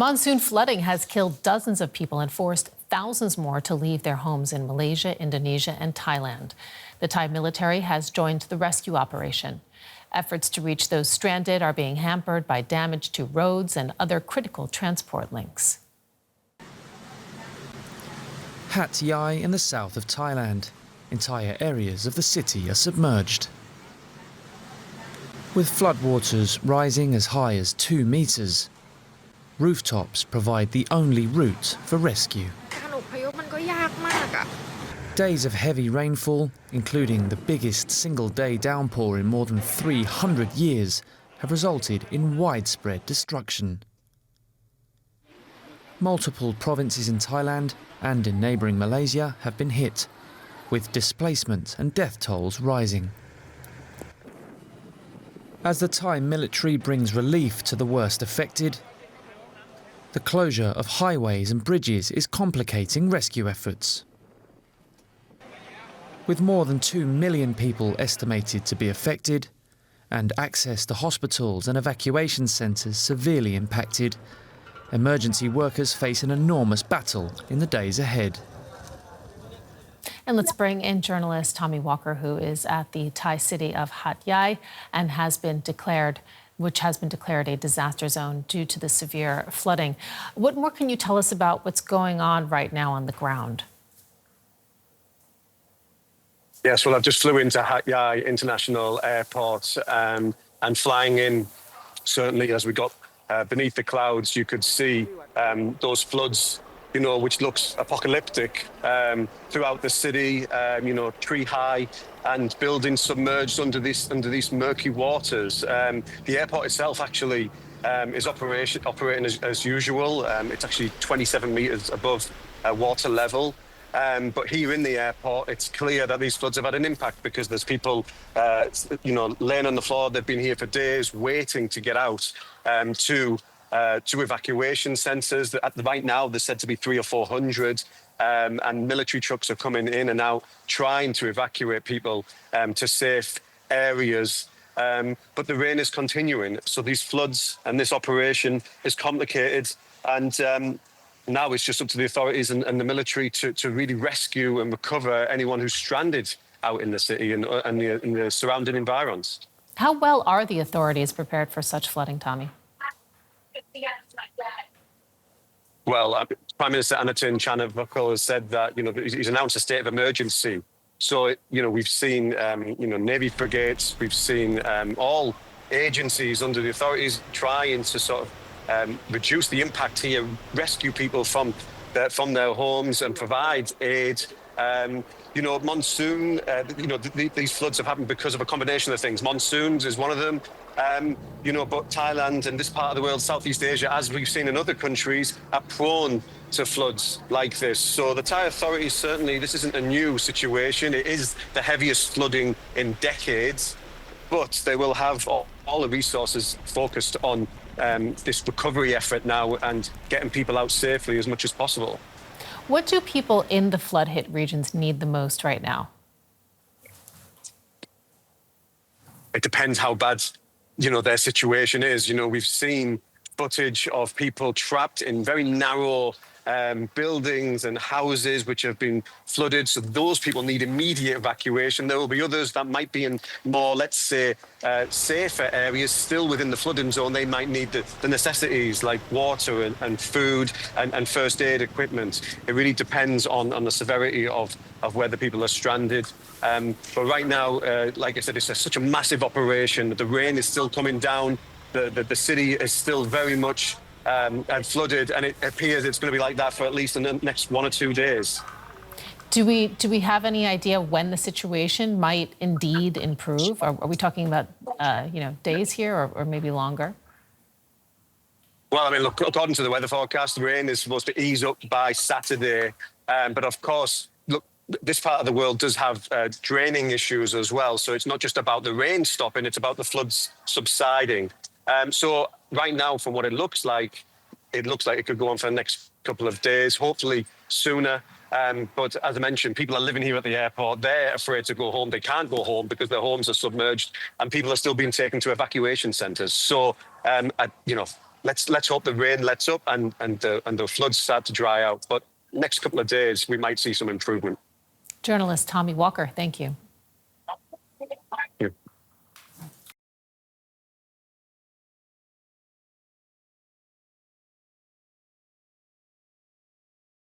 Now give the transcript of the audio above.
Monsoon flooding has killed dozens of people and forced thousands more to leave their homes in Malaysia, Indonesia, and Thailand. The Thai military has joined the rescue operation. Efforts to reach those stranded are being hampered by damage to roads and other critical transport links. Hatyai in the south of Thailand. Entire areas of the city are submerged. With floodwaters rising as high as 2 meters, rooftops provide the only route for rescue. Days of heavy rainfall, including the biggest single-day downpour in more than 300 years, have resulted in widespread destruction. Multiple provinces in Thailand and in neighbouring Malaysia have been hit, with displacement and death tolls rising. As the Thai military brings relief to the worst affected, the closure of highways and bridges is complicating rescue efforts. With more than 2 million people estimated to be affected, and access to hospitals and evacuation centres severely impacted, emergency workers face an enormous battle in the days ahead. And let's bring in journalist Tommy Walker, who is at the Thai city of Hatyai and which has been declared a disaster zone due to the severe flooding. What more can you tell us about what's going on right now on the ground? Yes, well, I've just flew into Hatyai International Airport and flying in, certainly as we got beneath the clouds, you could see those floods, which looks apocalyptic throughout the city, tree high and buildings submerged under these murky waters. The airport itself actually is operating as usual. It's actually 27 meters above water level. But here in the airport, it's clear that these floods have had an impact because there's people, laying on the floor. They've been here for days waiting to get out to evacuation centres. Right now, there's said to be 300 or 400, and military trucks are coming in and out trying to evacuate people to safe areas. But the rain is continuing, so these floods and this operation is complicated. And now it's just up to the authorities and the military to really rescue and recover anyone who's stranded out in the city and the surrounding environs. How well are the authorities prepared for such flooding, Tommy? Well, Prime Minister Anutin Charnvirakul has said that, he's announced a state of emergency. So, we've seen, Navy frigates, we've seen all agencies under the authorities trying to sort of reduce the impact here, rescue people from their homes and provide aid. Monsoon, these floods have happened because of a combination of things. Monsoons is one of them. But Thailand and this part of the world, Southeast Asia, as we've seen in other countries, are prone to floods like this. So the Thai authorities, certainly, this isn't a new situation. It is the heaviest flooding in decades, but they will have all the resources focused on this recovery effort now and getting people out safely as much as possible. What do people in the flood-hit regions need the most right now? It depends how bad, their situation is. We've seen footage of people trapped in very narrow buildings and houses which have been flooded. So those people need immediate evacuation. There will be others that might be in more, let's say, safer areas still within the flooding zone. They might need the necessities like water and food and first aid equipment. It really depends on the severity of where the people are stranded. But right now, like I said, it's such a massive operation. The rain is still coming down. The city is still very much and flooded, and it appears it's going to be like that for at least the next 1 or 2 days. Do we have any idea when the situation might indeed improve? Are we talking about days here or maybe longer? Well, look, according to the weather forecast, the rain is supposed to ease up by Saturday, but of course, look, this part of the world does have draining issues as well. So it's not just about the rain stopping; it's about the floods subsiding. So right now, from what it looks like it could go on for the next couple of days, hopefully sooner. But as I mentioned, people are living here at the airport. They're afraid to go home. They can't go home because their homes are submerged and people are still being taken to evacuation centres. So, let's hope the rain lets up and the floods start to dry out. But next couple of days, we might see some improvement. Journalist Tommy Walker, thank you. Thank you.